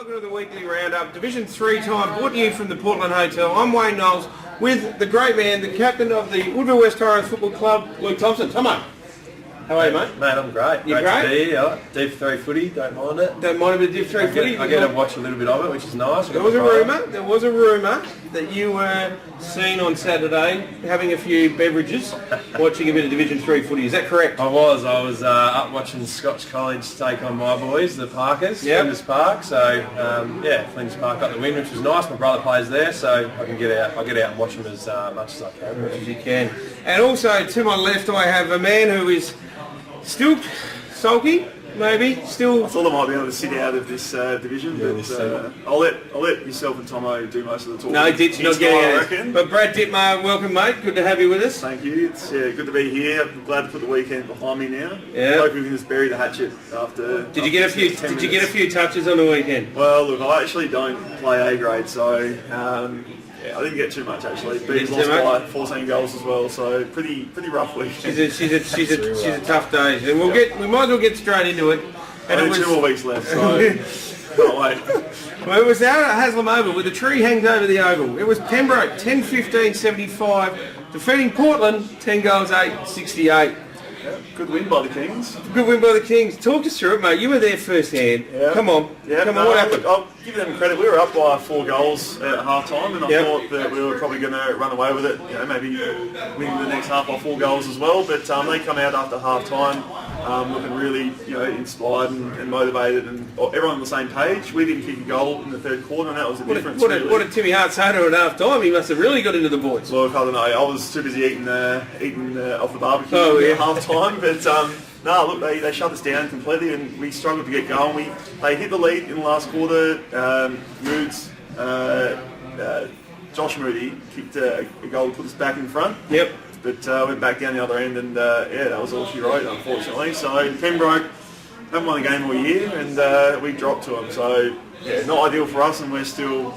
Welcome to the weekly roundup, Division 3 time, brought to you from the Portland Hotel. I'm Wayne Knowles with the great man, the captain of the Woodville West Torrens Football Club, Luke Thompson. Tomo, how are you, mate? Mate, I'm great. You great? To be here. Div 3 footy, don't mind it. Don't mind a bit of Div 3 footy? I get to watch a little bit of it, which is nice. There was a rumour that you were seen on Saturday having a few beverages, watching a bit of Division 3 footy. Is that correct? I was up watching SCOTCH COLLEGE take on my boys, the Parkers, Flinders Park. So, Flinders Park got the win, which was nice. My brother plays there, so I can get out and watch them as much as I can. As you can. And also, to my left, I have a man who is still sulky, maybe, still... I thought I might be able to sit out of this division, but I'll let yourself and Tomo do most of the talking. No, Ditts not getting I reckon. But Brad Dittmar, welcome, mate. Good to have you with us. Thank you. It's good to be here. I'm glad to put the weekend behind me now. Yeah. Hope we can just bury the hatchet after. Did you get a few touches on the weekend? Well, look, I actually don't play A grade, so I didn't get too much actually. But lost by 14 goals as well, so pretty rough week. She's a tough day, and we might as well get straight into it. And only 2 more weeks left, so can't wait. Well, it was out at HASLAM OVAL with the tree hanged over the oval. It was Pembroke 10-15-75, defeating Portland 10 goals 8-68. Yeah, good win by the Kings. Good win by the Kings. Talk us through it, mate. You were there firsthand. Yeah. Come on. What happened? I'll give them credit. We were up by 4 goals at half time, and I thought that we were probably going to run away with it. Maybe win the next half by 4 goals as well. But they come out after half time, looking really inspired and motivated, and everyone on the same page. We didn't kick a goal in the third quarter, and that was the difference. What did Timmy Hart say to her at half time? He must have really got into the boys. Look, I don't know. I was too busy eating off the barbecue at half time, but. No, look, they shut us down completely, and we struggled to get going. They hit the lead in the last quarter. Josh Moody kicked a goal to put us back in front. Yep. But went back down the other end, and that was all she wrote, unfortunately. So Pembroke haven't won a game all year, and we dropped to them. So not ideal for us, and we're still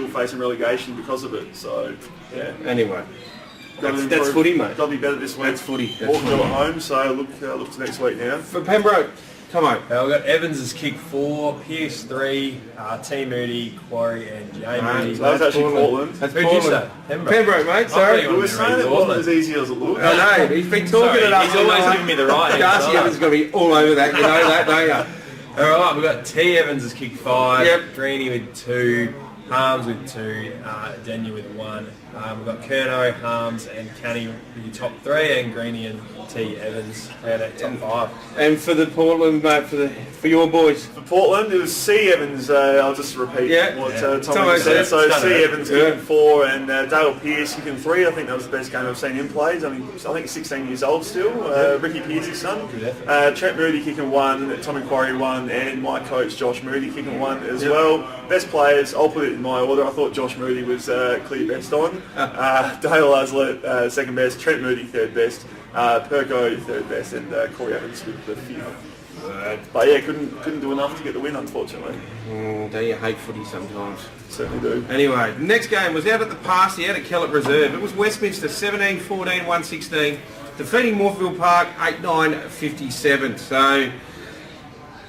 facing relegation because of it. So Anyway. That's footy, mate. Got to be better this week. That's footy. Walkerville at home, so look to next week now. For Pembroke, Tomo. We've got Evans as kick 4, Pierce 3, T Moody, Quarry and J Moody. So that was actually Portland. That's Who'd you say? Pembroke, mate. Sorry. We were saying it wasn't as easy as it looked. I know. He's been talking it up. He's always giving me the right Darcy answer. Evans is going to be all over that. You know that, don't you? Alright, we've got T Evans as kick 5, Yep. Greeny with 2, Harms with 2, Daniel with 1. We've got Kerno, Harms and Canny with your top 3, and Greeny and T Evans out at top 5. And for the Portland, mate, for your boys. For Portland, it was C Evans. I'll just repeat what Tommy said. So C Evans kicking 4 and Dale Pearce kicking 3. I think that was the best game I've seen him play. I think 16 years old still. Ricky Pearce's son. Trent Moody kicking 1, Tommy Quarry 1, and my coach Josh Moody kicking 1 as well. Best players, I'll put it in my order. I thought Josh Moody was clear best on. Dale Aslett second best, Trent Moody third best, Perko third best, and Corey Evans with the 5th. But couldn't do enough to get the win, unfortunately. Don't you hate footy sometimes? Certainly do. Anyway, the next game was out at the Parsy, out at KELLETT Reserve. It was Westminster 17-14, 116, defeating Morphettville Park 8-9-57. So,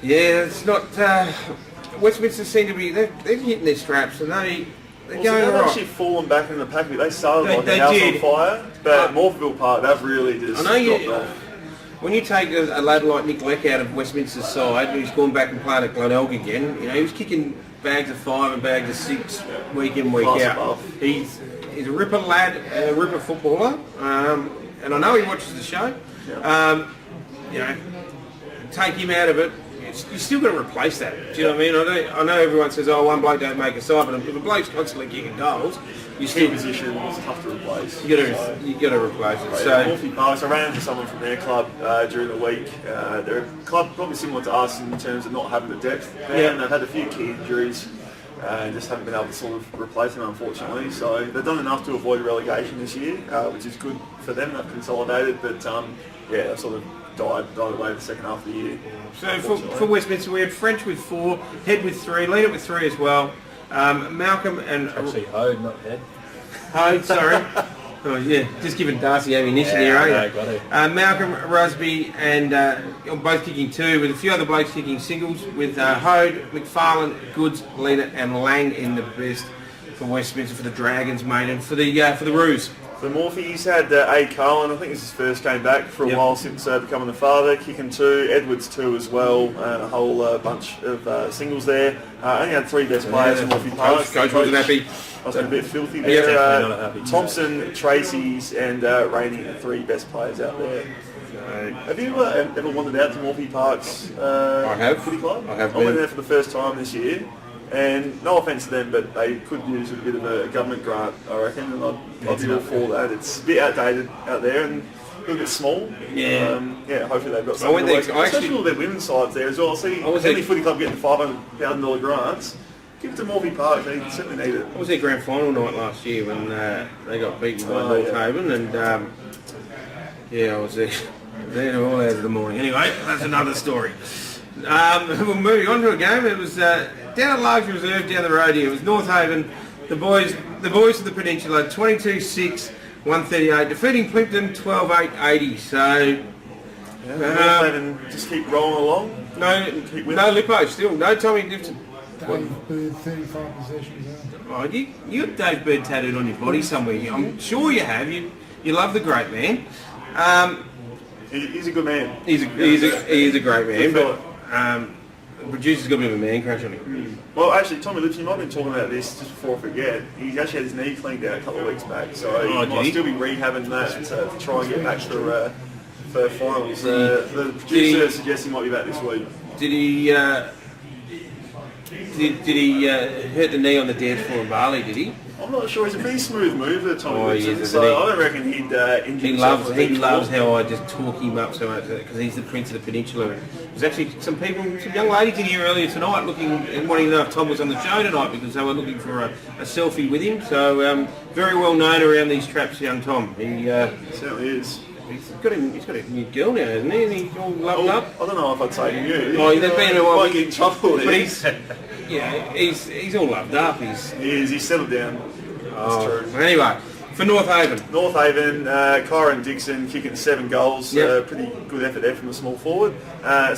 it's not... Westminster seem to be... They're hitting their straps, and they're going they've right. actually fallen back in the pack. They started like They a house did. on fire, but Morphettville Park, they've really just dropped off. When you take a lad like Nick Leck out of Westminster's side, who's gone back and played at Glenelg again, he was kicking bags of 5 and bags of 6 week in, week out. He's a ripper lad, a ripper footballer, and I know he watches the show. Take him out of it. You still got to replace that. Do you know what I mean? I know everyone says, one bloke don't make a side, but if a bloke's constantly kicking goals, you still position is tough to replace. You got to replace it. So Morphettville Park, I ran into someone from their club during the week. They're a club probably similar to us in terms of not having the depth. And they've had a few key injuries and just haven't been able to sort of replace them, unfortunately. So they've done enough to avoid relegation this year, which is good for them. They've consolidated, but they've sort of died away the second half of the year. So for Westminster, we had French with 4, Head with 3, Leader with 3 as well. Malcolm and... Actually, Hode, not Head. Hode, sorry. Oh yeah, just giving Darcy ammunition here, are you? Got it. Malcolm, Rusby, and both kicking 2, with a few other blokes kicking singles, with Hode, McFarlane, Goods, Lena, and Lang in the best for Westminster, for the Dragons, mate, and for the Roos. For Morphy, he's had A. Carlin, I think it's his first game back for a while since becoming the father, kicking 2, Edwards 2 as well, a whole bunch of singles there. Only had 3 best players from Morphy Park. Coach wasn't happy. I was a bit filthy there. Thompson, Tracy's, and Rainey, the 3 best players out there. Have you ever wandered out to Morphy Park's footy club? I have I went there for the first time this year. And no offence to them, but they could use a bit of a government grant, I reckon, and I'd be all for that. It's a bit outdated out there and a little bit small. Yeah. Hopefully they've got something. Especially all their women's sides there as well. I see any footy club getting $500,000 grants. Give it to Morphy Park, they certainly need it. I was their grand final night last year when they got beaten by North Haven, and I was there all hours of the morning. Anyway, that's another story. We're moving on to a game. It was down at Large Reserve down the road here. It was North Haven, the boys of the Peninsula, 22-6, 138, defeating Plympton 12-8, 80. So North Haven just keep rolling along. No Lippo still. No Tommy Gibson. Dave Bird, 35 possessions. Oh, you got Dave Bird tattooed on your body somewhere. I'm sure you have. You love the great man. He's a good man. He is a great man, but the producer's got a bit of a man crush on him. Well, actually, Tommy Lips, you might have been talking about this just before I forget. He actually had his knee cleaned out a couple of weeks back, so he might still be rehabbing that to try and get back for finals. The producer suggests he might be back this week. Did he? Did he hurt the knee on the dance floor in Bali? Did he? I'm not sure. He's a pretty smooth mover, Tommy Lips. Yes, so I don't reckon he'd injure himself. He loves how I just talk him up so much because he's the prince of the peninsula. There's actually some young ladies in here earlier tonight looking and wanting to know if Tom was on the show tonight because they were looking for a selfie with him. So very well known around these traps, young Tom. He certainly is. He's got a new girl now, hasn't he? And he's all loved up. I don't know if I'd say new. Oh, there's been a while. Might get in trouble. But he's all loved up. He's settled down. That's true. Anyway, for North Haven. North Haven, Kyron Dixon kicking 7 goals. Pretty good effort there from the small forward.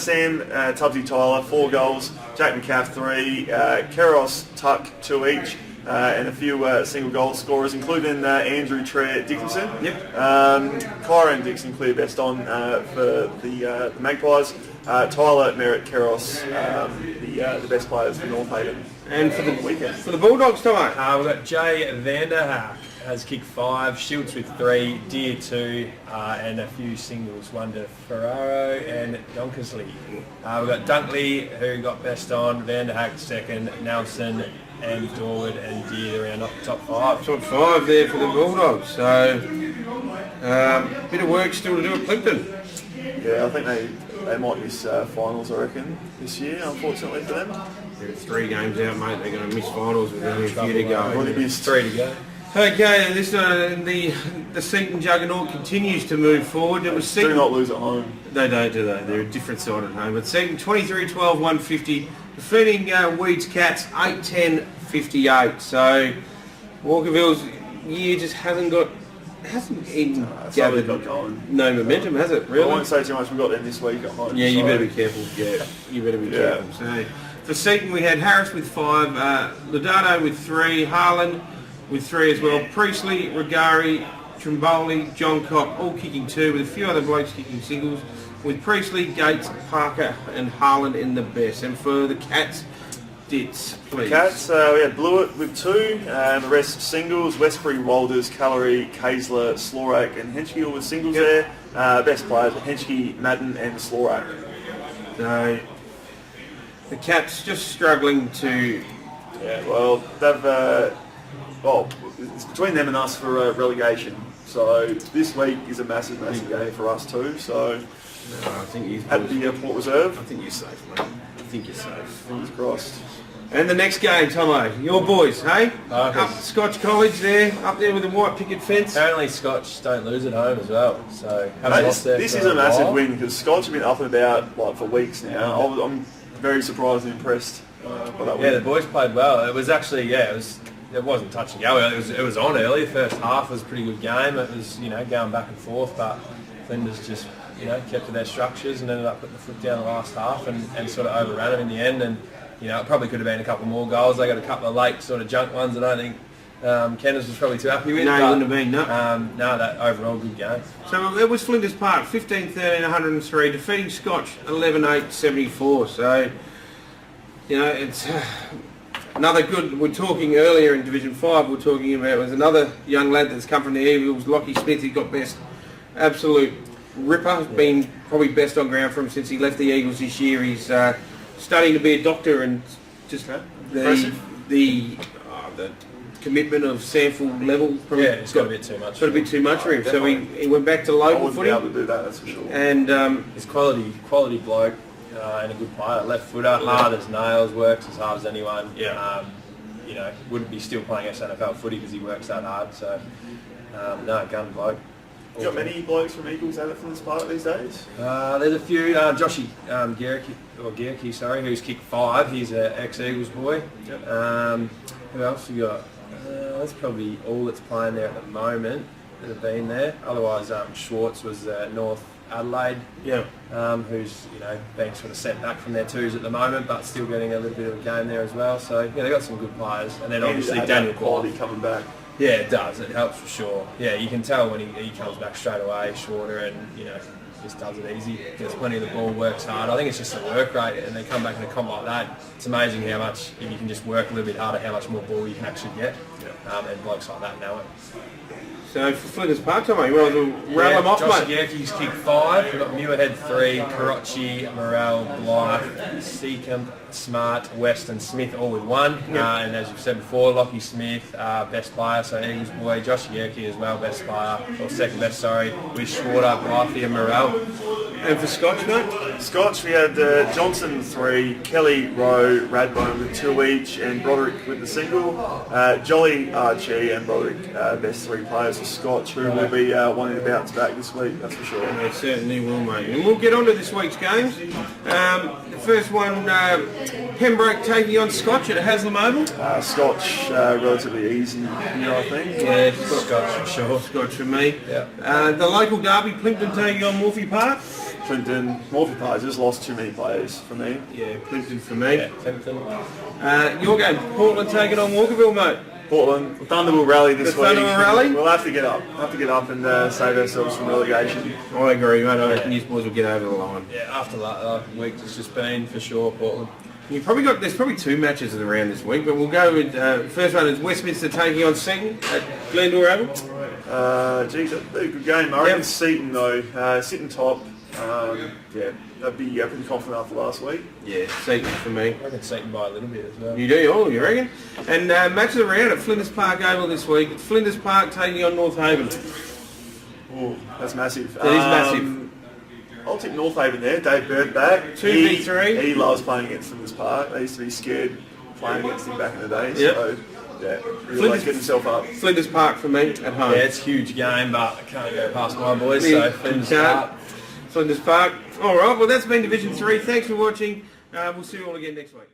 Sam Tubbsy Tyler, 4 goals. Jake McCaff, 3. Keros Tuck, 2 each. And a few single goal scorers, including Andrew Trett Dickinson. Kyron Dixon clear best on for the Magpies. Tyler, Merritt, Keros, the best players for North Haven. And for the Bulldogs tonight, we've got Jay Vanderhaak has kicked 5, Shields with 3, Deer 2, and a few singles, one to Ferraro and Donkersley. We've got Dunkley who got best on, Vanderhaak second, Nelson and Dorwood and Deer around up top 5. Top 5 there for the Bulldogs. So bit of work still to do at Plympton. Yeah, I think they might miss finals, I reckon, this year, unfortunately for them. They're 3 games out, mate. They're going to miss finals with only a few to go. Only missed 3 to go. Okay, this the Seaton juggernaut continues to move forward. It was Seaton. Do not lose at home. They don't, do they? They're a different side at home. But Seaton 23-12, 150, defeating Weeds Cats 8-10, 58. So Walkerville's year just hasn't even gathered no momentum, has it? Really? I won't say too much. We've got them this week at home. Yeah, you better be careful. Yeah, you better be careful. So for Seaton, we had Harris with 5, Lodato with 3, Harlan with 3 as well, Priestley, Regari, Trimboli, John Cock all kicking 2, with a few other blokes kicking singles, with Priestley, Gates, Parker and Harlan in the best. And for the Cats, Ditts, please. Cats, we had Blewett with 2, and the rest singles, Westbury, Walters, Callery, Kaysler, Slorak and Henschke with singles there. Best players, Henschke, Madden and Slorak. So the Cats just struggling to... Yeah, well, they've... it's between them and us for relegation. So this week is a massive game for us too. So I think at the Port Reserve. I think you're safe, mate. I think you're safe. Fingers crossed. And the next game, Tomo, your boys, hey? Up Scotch College there, up there with the white picket fence. Apparently Scotch don't lose at home as well, so this is a massive win because Scotch have been up and about for weeks now. I'm very surprised and impressed by that win. Yeah, the boys played well. It was actually, there it wasn't touch and go. It was on early. The first half was a pretty good game. It was, you know, going back and forth, but Flinders just, you know, kept to their structures and ended up putting the foot down the last half and sort of overran them in the end. And you know, it probably could have been a couple more goals. They got a couple of late sort of junk ones that I don't think Kenners was probably too happy with. No, he wouldn't have been, no. No, that overall good game. So it was Flinders Park, 15-13, 103, defeating Scotch 11-8, 74. So, you know, it's another good, we're talking earlier in Division 5, we're talking about was another young lad that's come from the Eagles, Lockie Smith. He got best, absolute ripper. Has been probably best on ground for him since he left the Eagles this year. He's studying to be a doctor, and just the commitment of Samford level. It's got a bit too much. Got a bit too much for him. So he went back to local footy. I wouldn't be able to do that, that's for sure. And he's quality bloke and a good player. Left footer, hard as nails, works as hard as anyone. Yeah. You know, wouldn't be still playing SNFL footy because he works that hard. So no, gun bloke. You got many blokes from Eagles out at Flinders Park these days? There's a few. Joshy Garricky, sorry, who's kicked 5. He's an ex-Eagles boy. Yep. Who else you got? That's probably all that's playing there at the moment that have been there. Otherwise, Schwartz was North Adelaide. yeah, Who's, you know, being sort of sent back from their twos at the moment, but still getting a little bit of a game there as well. So yeah, they got some good players, and then obviously Daniel quality coming back. Yeah, it does. It helps for sure. Yeah, you can tell when he comes back straight away, shorter, and you know, just does it easy. Gets plenty of the ball, works hard. I think it's just the work rate, and they come back in a comp like that. It's amazing how much, if you can just work a little bit harder, how much more ball you can actually get. And blokes like that know it. so for Flinders Park, Tommy, well, rattle them off, Josh mate. Yerke's kicked 5. We've got Muirhead 3, Karachi, Morel, Blythe, Seacombe, Smart, West and Smith all with 1. And as you've said before, Lockie Smith, best player, so Eagles boy. Josh Yerke as well, best player, or second best, sorry, with Schwarter, Blythe and Morel. And for Scotch, mate? Scotch, we had Johnson 3, Kelly, Rowe, Radbone with 2 each, and Broderick with the single. Jolly, Archie and Broderick, best 3 players for Scotch, who will be wanting to bounce back this week, that's for sure. They certainly will, mate. And we'll get on to this week's games. The first one, Pembroke taking on Scotch at HASLAM Oval. Scotch, relatively easy here, I think. Yeah, Scotch for sure. Scotch for me. Yeah. The local derby, Plympton taking on Morphettville Park. Plympton, Morphettville Park just lost too many players for me. Yeah, Plympton for me. Yeah, Plympton. Your game, Portland taking on Walkerville, mate. Portland, Thunder will rally this The week. Thunder will rally? We'll have to get up. And save ourselves from relegation. I agree, mate. I reckon you boys will get over the line. Yeah, after that week it's just been for sure Portland. There's probably 2 matches of the round this week, but we'll go with first one is Westminster taking on Seaton at Glendore Oval. Geez, that'd be a good game. I reckon Seaton though, sitting top. That'd be pretty confident after last week. Yeah, Seaton for me. I reckon Seaton by a little bit as well. You do, you reckon? And match of the round at Flinders Park Oval this week. It's Flinders Park taking on North Haven. Oh, that's massive. That is massive. I'll take North Haven there. Dave Bird back. 2v3. He loves playing against Flinders Park. They used to be scared playing against him back in the day. Yep. So, yeah, really like getting himself up. Flinders Park for me at home. Yeah, it's a huge game, but I can't go past my boys, so Flinders Park. Flinders Park. All right, well, that's been Division 3. Thanks for watching. We'll see you all again next week.